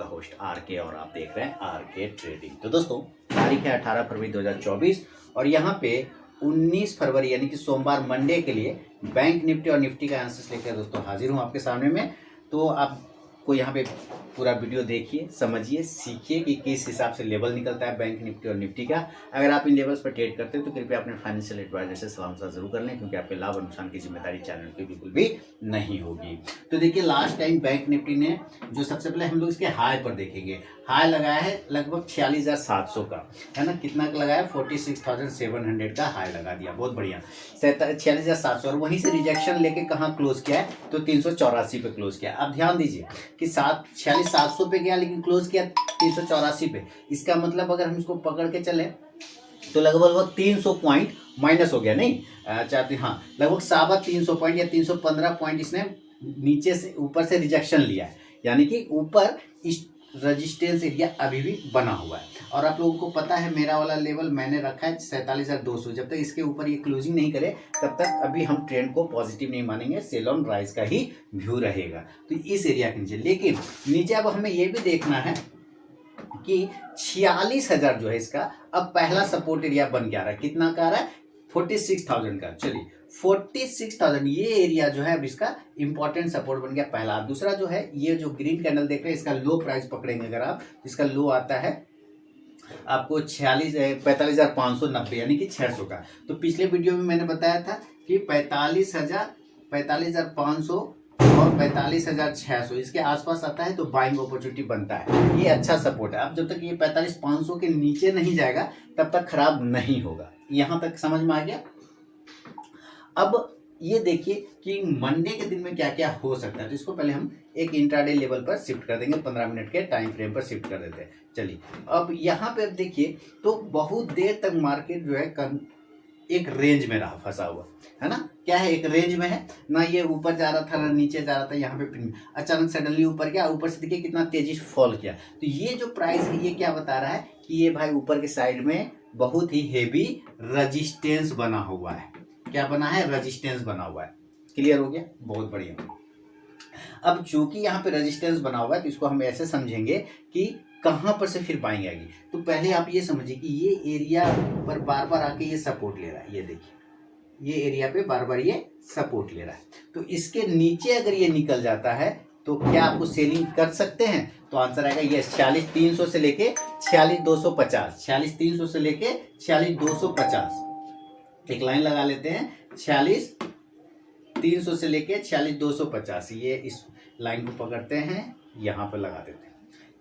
आपका host are के और आप देख रहे हैं आर के ट्रेडिंग। तो दोस्तों तारीख है 18 फरवरी 2024 और यहाँ पे 19 फरवरी यानी कि सोमवार मंडे के लिए बैंक निफ्टी और निफ्टी का आंसर्स लेकर दोस्तों हाजिर हूँ आपके सामने में। तो आपको यहाँ पे पूरा वीडियो देखिए, समझिए, सीखिए कि किस हिसाब से लेवल निकलता है बैंक निफ्टी और निफ्टी का। अगर आप इन लेवल्स पर ट्रेड करते हैं तो कृपया अपने फाइनेंशियल एडवाइजर से सलाह मशवरा जरूर कर लें, क्योंकि आपके लाभ और नुकसान की जिम्मेदारी चैनल की बिल्कुल भी नहीं होगी। तो देखिए लास्ट टाइम बैंक निफ्टी ने जो सबसे पहले हम लोग इसके हाई पर देखेंगे, हाई लगाया है लगभग 46,700 का, है ना। कितना का लगाया? 46,700 का हाई लगा दिया, बहुत बढ़िया, 46,700। और वहीं से रिजेक्शन लेके कहाँ क्लोज किया है? तो 384 पे क्लोज किया। अब ध्यान दीजिए कि 46,700 पे गया लेकिन क्लोज किया 384 पे। इसका मतलब अगर हम इसको पकड़ के चले तो लगभग 300 पॉइंट माइनस हो गया, नहीं चाहते, हाँ, लगभग 350 पॉइंट या 315 पॉइंट इसने नीचे से ऊपर से रिजेक्शन लिया है, यानी कि ऊपर इस रेजिस्टेंस एरिया अभी भी बना हुआ है। और आप लोगों को पता है मेरा वाला लेवल मैंने रखा है 47,200। जब तक इसके ऊपर ये क्लोजिंग नहीं करे तब तक अभी हम ट्रेंड को पॉजिटिव नहीं मानेंगे, सेल ऑन राइज का ही व्यू रहेगा। तो इस एरिया के नीचे, लेकिन नीचे अब हमें ये भी देखना है कि 46,000 जो है इसका अब पहला सपोर्ट एरिया बन के आ रहा है। कितना का आ रहा है? 46,000 का। चलिए 46,000 ये एरिया जो है अब इसका इंपॉर्टेंट सपोर्ट बन गया पहला। दूसरा जो है ये जो ग्रीन कैंडल देख रहे हैं इसका लो प्राइस पकड़ेंगे अगर आप, इसका लो आता है आपको 45,590 यानी कि 600 का। तो पिछले वीडियो में मैंने बताया था कि 45,500 और 45,600 इसके आसपास आता है तो बाइंग अपॉर्चुनिटी बनता है, ये अच्छा सपोर्ट है। अब जब तक ये 45,500 के नीचे नहीं जाएगा तब तक खराब नहीं होगा। यहां तक समझ में आ गया। अब ये देखिए कि मंडे के दिन में क्या क्या हो सकता है। तो इसको पहले हम एक इंट्राडे लेवल पर शिफ्ट कर देंगे, 15 मिनट के टाइम फ्रेम पर शिफ्ट कर देते हैं। चलिए अब यहाँ पे अब देखिए तो बहुत देर तक मार्केट जो है एक रेंज में रहा, फंसा हुआ है ना। क्या है? एक रेंज में है ना, ये ऊपर जा रहा था ना नीचे जा रहा था। यहाँ पे अचानक सडनली ऊपर गया, ऊपर से देखिए कितना तेजी से फॉल किया। तो ये जो प्राइस है ये क्या बता रहा है कि ये भाई ऊपर के साइड में बहुत ही हेवी रजिस्टेंस बना हुआ है। क्या बना है? रजिस्टेंस बना हुआ है। क्लियर हो गया? बहुत बढ़िया। अब चूंकि यहाँ पे रेजिस्टेंस बना हुआ है तो इसको हम ऐसे समझेंगे कि कहां पर से फिर बाइंग आएगी। तो पहले आप ये समझिए कि ये एरिया पर बार बार आके ये सपोर्ट ले रहा है। ये देखिए ये एरिया पे बार बार ये सपोर्ट ले रहा है। तो इसके नीचे अगर ये निकल जाता है तो क्या आपको सेलिंग कर सकते हैं? तो आंसर आएगा ये 46,300 से लेके 46,250, 46,300 से लेके 46,250। एक लाइन लगा लेते हैं, 46,300 से लेके 46,250। ये इस लाइन को पकड़ते हैं, यहां पर लगा देते हैं।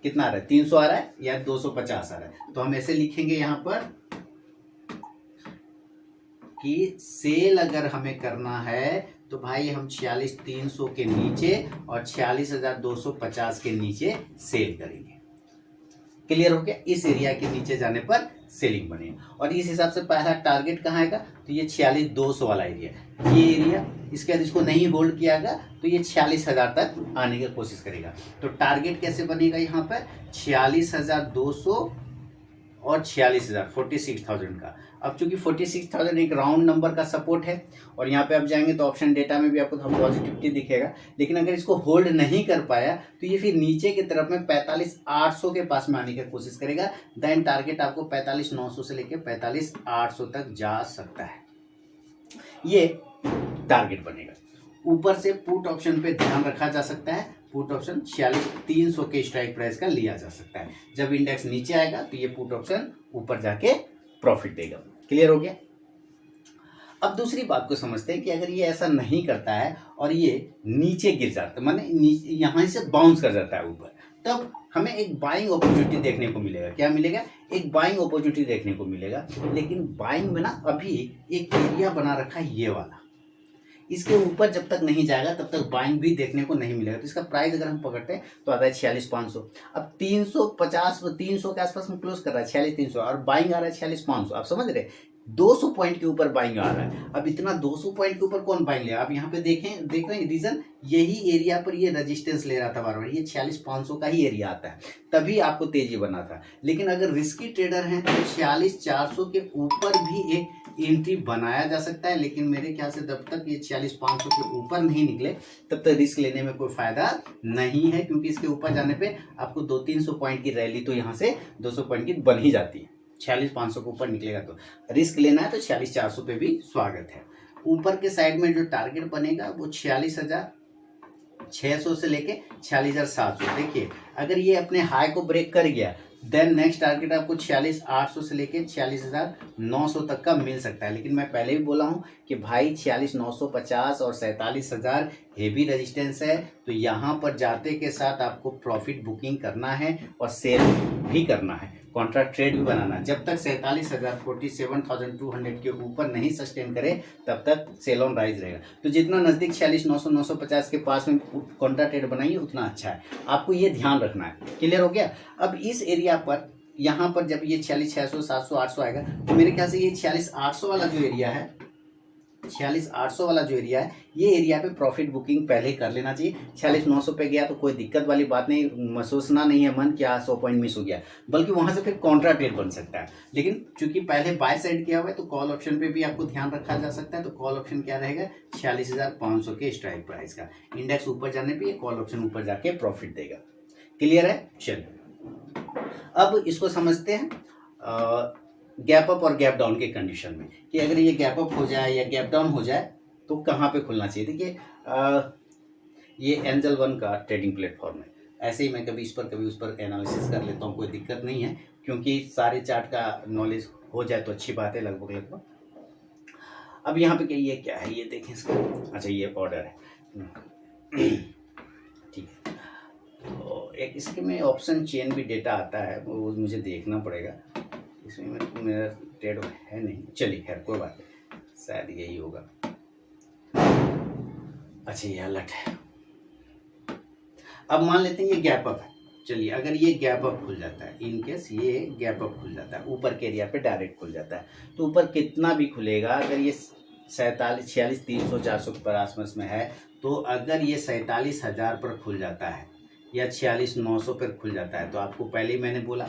कितना आ रहा है? 300 आ रहा है या 250 आ रहा है। तो हम ऐसे लिखेंगे यहां पर कि सेल अगर हमें करना है तो भाई हम 46,300 के नीचे और 46,250 के नीचे सेल करेंगे। क्लियर हो गया? इस एरिया के नीचे जाने पर सेलिंग बनेगी। और इस हिसाब से पहला टारगेट कहाँ आएगा? तो ये 46,200 वाला एरिया, ये एरिया। इसके बाद इसको नहीं होल्ड किया गया तो ये 46,000 तक आने की कोशिश करेगा। तो टारगेट कैसे बनेगा यहाँ पर? 46,200 और 46,000, 46,000 का। अब चूंकि 46,000 एक राउंड नंबर का सपोर्ट है और यहाँ पे आप जाएंगे तो ऑप्शन डेटा में भी आपको पॉजिटिविटी दिखेगा। लेकिन अगर इसको होल्ड नहीं कर पाया तो ये फिर नीचे की तरफ में 45,800 के पास में आने की कोशिश करेगा। देन टारगेट आपको 45,900 से लेकर 45,800 तक जा सकता है, ये टारगेट बनेगा। ऊपर से पुट ऑप्शन पे ध्यान रखा जा सकता है। पुट ऑप्शन 46,300 के स्ट्राइक प्राइस का लिया जा सकता है। जब इंडेक्स नीचे आएगा तो ये पुट ऑप्शन ऊपर जाके प्रॉफिट देगा। क्लियर हो गया? अब दूसरी बात को समझते हैं कि अगर ये ऐसा नहीं करता है और ये नीचे गिर जाता है, माने यहाँ से बाउंस कर जाता है ऊपर, तब हमें एक बाइंग अपॉर्चुनिटी देखने को मिलेगा। क्या मिलेगा? एक बाइंग अपॉर्चुनिटी देखने को मिलेगा। लेकिन बाइंग में ना अभी एक एरिया बना रखा है ये वाला, इसके ऊपर जब तक नहीं जाएगा तब तक बाइंग भी देखने को नहीं मिलेगा। तो इसका प्राइस अगर हम पकड़ते हैं तो आता है 46,500। अब 350 300 के आसपास में क्लोज कर रहा है 46,300 और बाइंग आ रहा है 46,500। आप समझ रहे 200 पॉइंट के ऊपर बाइंग आ रहा है। अब इतना 200 पॉइंट के ऊपर कौन बाइंग ले, आप यहाँ पे देखें, देख रहे हैं रीजन, यही एरिया पर ये रेजिस्टेंस ले रहा था बार बार, ये 46,500 का ही एरिया आता है, तभी आपको तेजी बना था। लेकिन अगर रिस्की ट्रेडर हैं तो 46,400 के ऊपर भी एक एंट्री बनाया जा सकता है, लेकिन मेरे ख्याल से जब तक ये 46,500 के ऊपर नहीं निकले तब तक रिस्क लेने में कोई फायदा नहीं है, क्योंकि इसके ऊपर जाने पे आपको 200-300 पॉइंट की रैली तो यहाँ से 200 पॉइंट की बन ही जाती है। 46,500 के ऊपर निकलेगा तो रिस्क लेना है तो 46,400 पे भी स्वागत है। ऊपर के साइड में जो टारगेट बनेगा वो 46,600 से लेके 46,700। देखिए अगर ये अपने हाई को ब्रेक कर गया देन नेक्स्ट टारगेट आपको 46,800 से लेके 46,900 तक का मिल सकता है। लेकिन मैं पहले भी बोला हूँ कि भाई 46,950 और 47,000 हेवी रेजिस्टेंस है, तो यहाँ पर जाते के साथ आपको प्रॉफिट बुकिंग करना है और सेल भी करना है, कॉन्ट्रैक्ट ट्रेड भी बनाना है। जब तक 47,000 47,200 के ऊपर नहीं सस्टेन करे तब तक सेल ऑन राइज रहेगा। तो जितना नज़दीक 46,900 950 के पास में कॉन्ट्रैक्ट ट्रेड बनाइए उतना अच्छा है, आपको ये ध्यान रखना है। क्लियर हो गया। अब इस एरिया पर यहाँ पर जब ये 46,600 700 800 आएगा तो मेरे ख्याल से ये 46,800 वाला जो एरिया है, 46,800 वाला जो एरिया है, ये एरिया पे प्रॉफिट बुकिंग पहले कर लेना चाहिए। 46,900 पे गया तो कोई दिक्कत वाली बात नहीं, महसूसना नहीं है मन कि 100 पॉइंट मिस हो गया, बल्कि वहां से फिर कॉन्ट्रा ट्रेड बन सकता है। लेकिन चूंकि पहले बाय साइड किया हुआ है तो कॉल ऑप्शन पे भी आपको ध्यान रखा जा सकता है। तो कॉल ऑप्शन क्या रहेगा, 46,500 के स्ट्राइक प्राइस का। इंडेक्स ऊपर जाने पर कॉल ऑप्शन ऊपर जाके प्रॉफिट देगा। क्लियर है। चलिए अब इसको समझते हैं गैप अप और गैप डाउन के कंडीशन में, कि अगर ये गैप अप हो जाए या गैप डाउन हो जाए तो कहाँ पे खुलना चाहिए। देखिए ये एंजल वन का ट्रेडिंग प्लेटफॉर्म है, ऐसे ही मैं कभी इस पर कभी उस पर एनालिसिस कर लेता हूँ, कोई दिक्कत नहीं है, क्योंकि सारे चार्ट का नॉलेज हो जाए तो अच्छी बात है लगभग। अब यहाँ पे ये क्या है, ये देखें इसका, अच्छा ये ऑर्डर है, ठीक है। तो एक इसके में ऑप्शन चेन भी डेटा आता है, वो मुझे देखना पड़ेगा, इसमें मेरा ट्रेड है नहीं। चलिए खैर कोई बात नहीं, शायद यही होगा। अच्छा ये अलर्ट है। अब मान लेते हैं ये गैप अप है। चलिए अगर ये गैप अप खुल जाता है, इन केस ये गैप अप खुल जाता है, ऊपर के एरिया पे डायरेक्ट खुल जाता है, तो ऊपर कितना भी खुलेगा, अगर ये 46,300 400 के आसपास में है, तो अगर ये 47,000 पर खुल जाता है या 46,900 पर खुल जाता है, तो आपको पहले ही मैंने बोला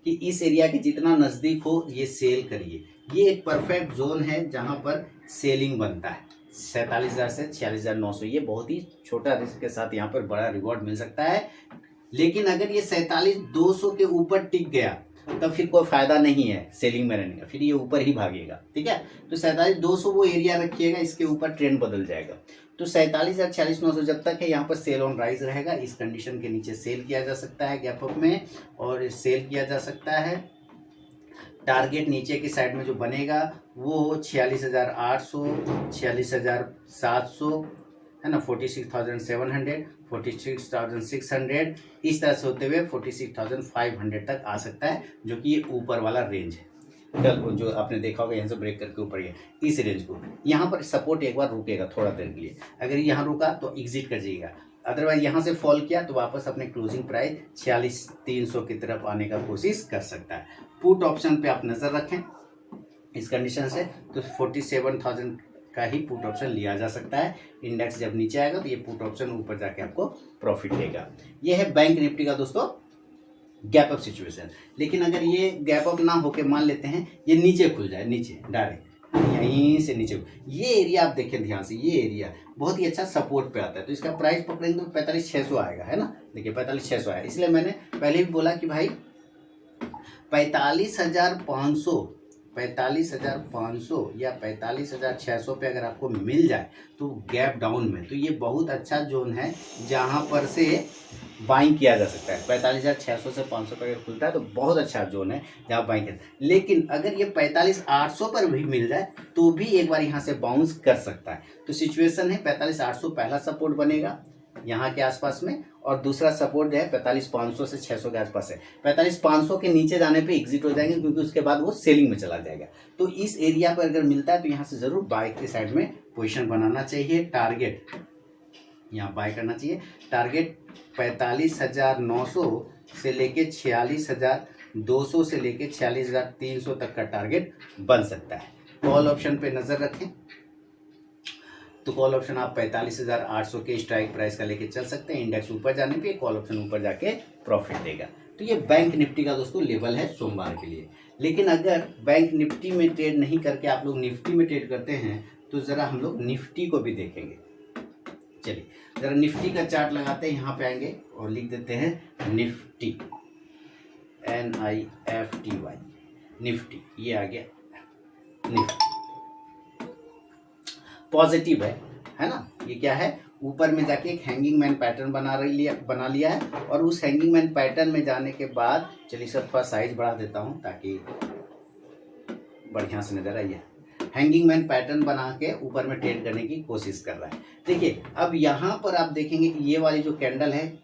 कि इस एरिया के जितना नज़दीक हो ये सेल करिए। ये एक परफेक्ट जोन है जहाँ पर सेलिंग बनता है। 47,000 से 46,900, ये बहुत ही छोटा रिस्क के साथ यहाँ पर बड़ा रिवॉर्ड मिल सकता है। लेकिन अगर ये 47,200 के ऊपर टिक गया तब फिर कोई फायदा नहीं है सेलिंग में रहने का, फिर ये ऊपर ही भागेगा। ठीक है, तो 47,200 वो एरिया रखिएगा, इसके ऊपर ट्रेंड बदल जाएगा। तो 47,000 46,900 जब तक है यहाँ पर सेल ऑन राइज रहेगा। इस कंडीशन के नीचे सेल किया जा सकता है गैप अप में, और सेल किया जा सकता है। टारगेट नीचे की साइड में जो बनेगा वो 46,800 46,700 है ना, 46,700 46,600 इस तरह से होते हुए 46,500 तक आ सकता है, जो कि ये ऊपर वाला रेंज है। कल जो आपने देखा होगा यहाँ से ब्रेक करके ऊपर गया, इस रेंज को यहाँ पर सपोर्ट एक बार रुकेगा थोड़ा देर के लिए। अगर यहाँ रुका तो एग्जिट कर जाइएगा, अदरवाइज यहाँ से फॉल किया तो वापस अपने क्लोजिंग प्राइस 46,300 की तरफ आने का कोशिश कर सकता है। पुट ऑप्शन पे आप नज़र रखें इस कंडीशन से, तो 47,000 का ही पुट ऑप्शन लिया जा सकता है। इंडेक्स जब नीचे आएगा तो ये पुट ऑप्शन ऊपर जाके आपको प्रॉफिट देगा। ये है बैंक निफ्टी का दोस्तों गैप अप सिचुएशन। लेकिन अगर ये गैप अप ना होके मान लेते हैं ये नीचे खुल जाए, नीचे डायरेक्ट यहीं से नीचे, ये एरिया आप देखें ध्यान से, ये एरिया बहुत ही अच्छा सपोर्ट पे आता है, तो इसका प्राइस पकड़ेंगे तो 45,600 आएगा, है ना। देखिए 45,600 आया, इसलिए मैंने पहले भी बोला कि भाई 45,500 या 45,600 पे अगर आपको मिल जाए तो गैप डाउन में, तो ये बहुत अच्छा जोन है जहाँ पर से बाइंग किया जा सकता है। 45,600 से 500 पे अगर खुलता है तो बहुत अच्छा जोन है जहाँ बाइंग किया। लेकिन अगर ये 45,800 पर भी मिल जाए तो भी एक बार यहाँ से बाउंस कर सकता है। तो सिचुएशन है 45,800 पहला सपोर्ट बनेगा यहाँ के आसपास में, और दूसरा सपोर्ट जो है 45,500 से 600 के आसपास है। 45,500 के नीचे जाने पे एग्जिट हो जाएंगे, क्योंकि उसके बाद वो सेलिंग में चला जाएगा। तो इस एरिया पर अगर मिलता है तो यहाँ से ज़रूर बाय के साइड में पोजीशन बनाना चाहिए। टारगेट यहाँ बाय करना चाहिए। टारगेट 45,900 से लेके 46,200 से लेके 46,300 तक का टारगेट बन सकता है। कॉल ऑप्शन पे नजर रखें तो कॉल ऑप्शन आप 45,800 के स्ट्राइक प्राइस का लेके चल सकते हैं। इंडेक्स ऊपर जाने पे कॉल ऑप्शन ऊपर जाके प्रॉफिट देगा। तो ये बैंक निफ्टी का दोस्तों लेवल है सोमवार के लिए। लेकिन अगर बैंक निफ्टी में ट्रेड नहीं करके आप लोग निफ्टी में ट्रेड करते हैं तो ज़रा हम लोग निफ्टी को भी देखेंगे। चलिए ज़रा निफ्टी का चार्ट लगाते हैं, यहाँ पे आएंगे और लिख देते हैं निफ्टी, NIFTY, निफ्टी। ये आ गया निफ्टी, पॉजिटिव है ना। ये क्या है, ऊपर में जाके एक हैंगिंग मैन पैटर्न बना लिया है। और उस हैंगिंग मैन पैटर्न में जाने के बाद चलिए सर थोड़ा साइज बढ़ा देता हूँ ताकि बढ़िया से नजर आइए। हैंगिंग मैन पैटर्न बना के ऊपर में ट्रेड करने की कोशिश कर रहा है। देखिए अब यहाँ पर आप देखेंगे कि ये वाली जो कैंडल है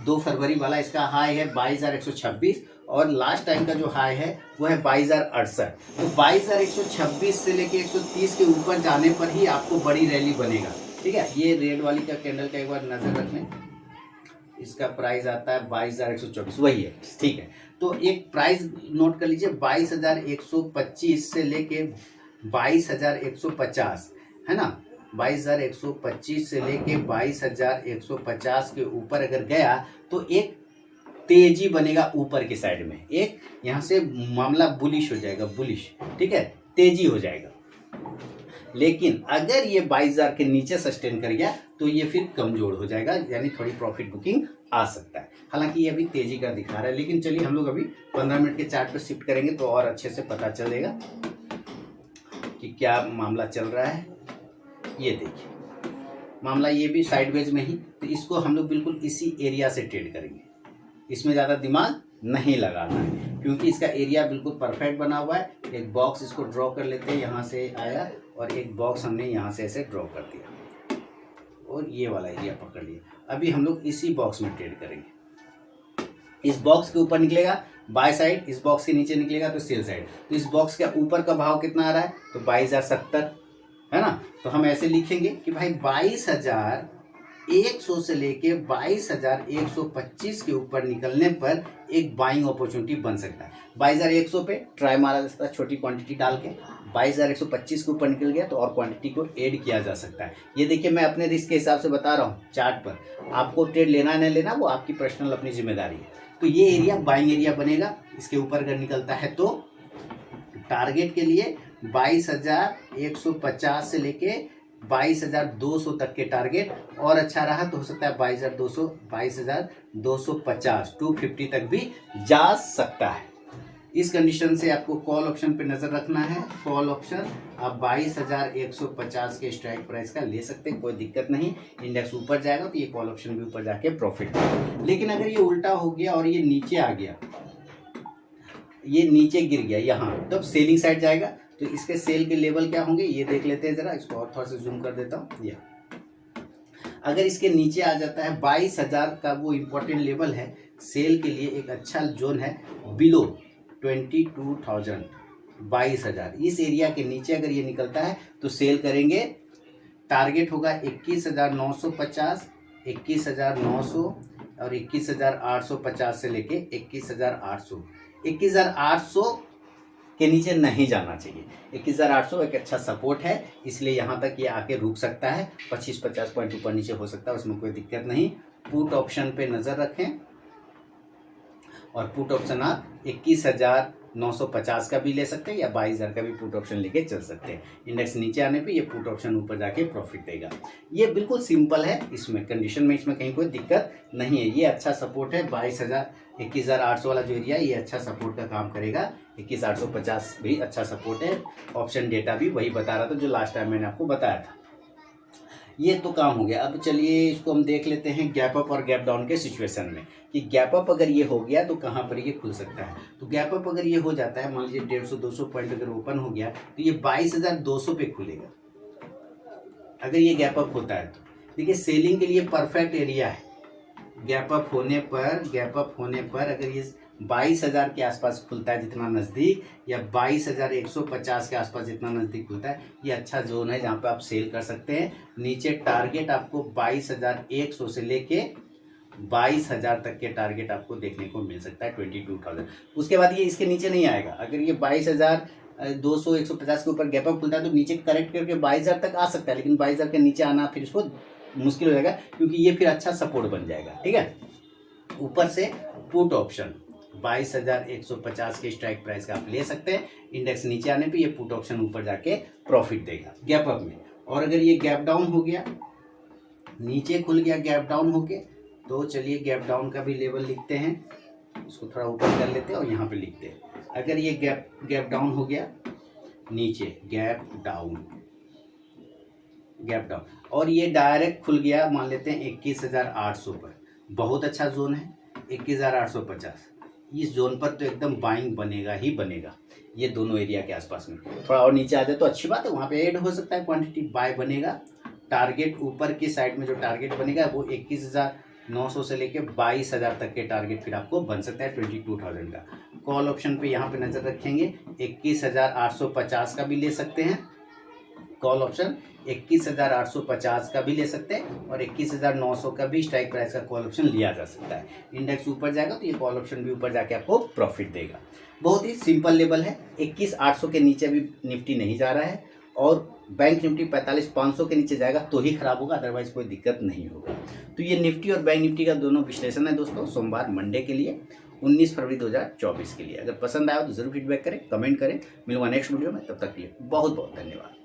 2 फरवरी वाला, इसका हाई है 22,126 और लास्ट टाइम का जो हाई है वो है 22,068। तो 22,126 से लेके 130 के ऊपर जाने पर ही आपको बड़ी रैली बनेगा। ठीक है, ये रेड वाली का कैंडल का एक बार नजर रख लें। इसका प्राइस आता है 22,124, वही है। ठीक है, तो एक प्राइस नोट कर लीजिए 22,125 से लेके 22,150, है ना। 22,125 से लेके 22,150 के ऊपर अगर गया तो एक तेजी बनेगा ऊपर की साइड में, एक यहाँ से मामला बुलिश हो जाएगा, बुलिश। ठीक है, तेजी हो जाएगा। लेकिन अगर ये 22,000 के नीचे सस्टेन कर गया तो ये फिर कमजोर हो जाएगा, यानी थोड़ी प्रॉफिट बुकिंग आ सकता है। हालांकि ये अभी तेजी का दिखा रहा है, लेकिन चलिए हम लोग अभी 15 मिनट के चार्ट पर शिफ्ट करेंगे तो और अच्छे से पता चलेगा कि क्या मामला चल रहा है। ये देखिए मामला ये भी साइडवेज में ही, तो इसको हम लोग बिल्कुल इसी एरिया से ट्रेड करेंगे। इसमें ज़्यादा दिमाग नहीं लगाना है क्योंकि इसका एरिया बिल्कुल परफेक्ट बना हुआ है। एक बॉक्स इसको ड्रॉ कर लेते हैं, यहाँ से आया और एक बॉक्स हमने यहाँ से ऐसे ड्रॉ कर दिया और ये वाला एरिया पकड़ लिया। अभी हम लोग इसी बॉक्स में ट्रेड करेंगे। इस बॉक्स के ऊपर निकलेगा बाय साइड, इस बॉक्स के नीचे निकलेगा तो सेल साइड। तो इस बॉक्स के ऊपर का भाव कितना आ रहा है, तो 22,070, है ना। तो हम ऐसे लिखेंगे कि भाई 22,100 से लेके 22,125 के ऊपर निकलने पर एक बाइंग अपॉर्चुनिटी बन सकता है। 22,100 पे ट्राई मारा जा सकता है छोटी क्वांटिटी डाल के। 22,125 के ऊपर निकल गया तो और क्वांटिटी को ऐड किया जा सकता है। ये देखिए मैं अपने रिस्क के हिसाब से बता रहा हूँ चार्ट पर, आपको ट्रेड लेना है नहीं लेना वो आपकी पर्सनल अपनी जिम्मेदारी है। तो ये एरिया बाइंग एरिया बनेगा। इसके ऊपर अगर निकलता है तो टारगेट के लिए 22,150 से लेके 22,200 तक के टारगेट, और अच्छा रहा तो हो सकता है 22,200, 22,250, 250 तक भी जा सकता है। इस कंडीशन से आपको कॉल ऑप्शन पे नजर रखना है। कॉल ऑप्शन आप 22,150 के स्ट्राइक प्राइस का ले सकते हैं, कोई दिक्कत नहीं। इंडेक्स ऊपर जाएगा तो ये कॉल ऑप्शन भी ऊपर जाके प्रॉफिट देगा। लेकिन अगर ये उल्टा हो गया और ये नीचे आ गया, ये नीचे गिर गया यहाँ, तब सेलिंग साइड जाएगा। तो इसके सेल के लेवल क्या होंगे ये देख लेते हैं जरा। इसको और थोड़ा सा जूम कर देता हूँ। ये अगर इसके नीचे आ जाता है 22,000 का वो इम्पोर्टेंट लेवल है सेल के लिए, एक अच्छा जोन है बिलो 22,000, 22,000, इस एरिया के नीचे अगर ये निकलता है तो सेल करेंगे। टारगेट होगा 21,950, 21,900 और 21,850 से लेके 21,800। 21,800 के नीचे नहीं जाना चाहिए। 21,800 एक अच्छा सपोर्ट है, इसलिए यहाँ तक ये आके रुक सकता है। 25-50 पॉइंट ऊपर नीचे हो सकता है, उसमें कोई दिक्कत नहीं। पुट ऑप्शन पे नज़र रखें और पुट ऑप्शन आप 21,950 का भी ले सकते हैं या 22,000 का भी पुट ऑप्शन लेके चल सकते हैं। इंडेक्स नीचे आने पे ये पुट ऑप्शन ऊपर जाके प्रॉफिट देगा। ये बिल्कुल सिंपल है, इसमें कंडीशन में इसमें कहीं कोई दिक्कत नहीं है। ये अच्छा सपोर्ट है 21,800 वाला जो एरिया, ये अच्छा सपोर्ट का काम करेगा। 21,850 भी अच्छा सपोर्ट है। ऑप्शन डेटा भी वही बता रहा था जो लास्ट टाइम मैंने आपको बताया था। ये तो काम हो गया। अब चलिए इसको हम देख लेते हैं गैप अप और गैप डाउन के सिचुएशन में, कि गैप अप अगर ये हो गया तो कहाँ पर ये खुल सकता है। तो गैप अप अगर ये हो जाता है, मान लीजिए 150-200 पॉइंट अगर ओपन हो गया तो ये 22,200 पे खुलेगा। अगर ये गैप अप होता है तो देखिए सेलिंग के लिए परफेक्ट एरिया है। गैप अप होने पर अगर ये 22,000 के आसपास खुलता है जितना नज़दीक, या 22,150 के आसपास जितना नज़दीक खुलता है, ये अच्छा जोन है जहाँ पे आप सेल कर सकते हैं। नीचे टारगेट आपको 22,100 से लेके 22,000 तक के टारगेट आपको देखने को मिल सकता है, 22,000। उसके बाद ये इसके नीचे नहीं आएगा। अगर ये 200-150 के ऊपर गैप अप खुलता है तो नीचे करेक्ट करके 22,000 तक आ सकता है, लेकिन 22,000 के नीचे आना फिर इसको मुश्किल हो जाएगा, क्योंकि ये फिर अच्छा सपोर्ट बन जाएगा। ठीक है, ऊपर से पुट ऑप्शन 22,150 के स्ट्राइक प्राइस का आप ले सकते हैं। इंडेक्स नीचे आने पे ये पुट ऑप्शन ऊपर जाके प्रॉफिट देगा गैप अप में। और अगर ये गैप डाउन हो गया, नीचे खुल गया गैप डाउन होके, तो चलिए गैप डाउन का भी लेवल लिखते हैं, इसको थोड़ा ऊपर कर लेते हैं और यहाँ पे लिखते हैं। अगर ये गैप डाउन हो गया, नीचे गैप डाउन और ये डायरेक्ट खुल गया, मान लेते हैं 21,800 पर, बहुत अच्छा जोन है 21,850। इस जोन पर तो एकदम बाइंग बनेगा ही बनेगा, ये दोनों एरिया के आसपास में। थोड़ा और नीचे आ जाए तो अच्छी बात है, वहाँ पे ऐड हो सकता है क्वांटिटी, बाय बनेगा। टारगेट ऊपर की साइड में जो टारगेट बनेगा वो 21,900 से लेके 22,000 तक के टारगेट फिर आपको बन सकता है 22,000 का। कॉल ऑप्शन पे यहाँ पे नज़र रखेंगे, 21,850 का भी ले सकते हैं कॉल ऑप्शन, 21,850 का भी ले सकते हैं और 21,900 का भी स्ट्राइक प्राइस का कॉल ऑप्शन लिया जा सकता है। इंडेक्स ऊपर जाएगा तो ये कॉल ऑप्शन भी ऊपर जाके आपको प्रॉफिट देगा। बहुत ही सिंपल लेवल है, 21,800 के नीचे भी निफ्टी नहीं जा रहा है और बैंक निफ्टी 45,500 के नीचे जाएगा तो ही खराब होगा, अदरवाइज कोई दिक्कत नहीं होगा। तो ये निफ्टी और बैंक निफ्टी का दोनों विश्लेषण है दोस्तों, सोमवार मंडे के लिए 19 फरवरी 2024 के लिए। अगर पसंद आया तो जरूर फीडबैक करें, कमेंट करें। मिलूंगा नेक्स्ट वीडियो में, तब तक के लिए बहुत बहुत धन्यवाद।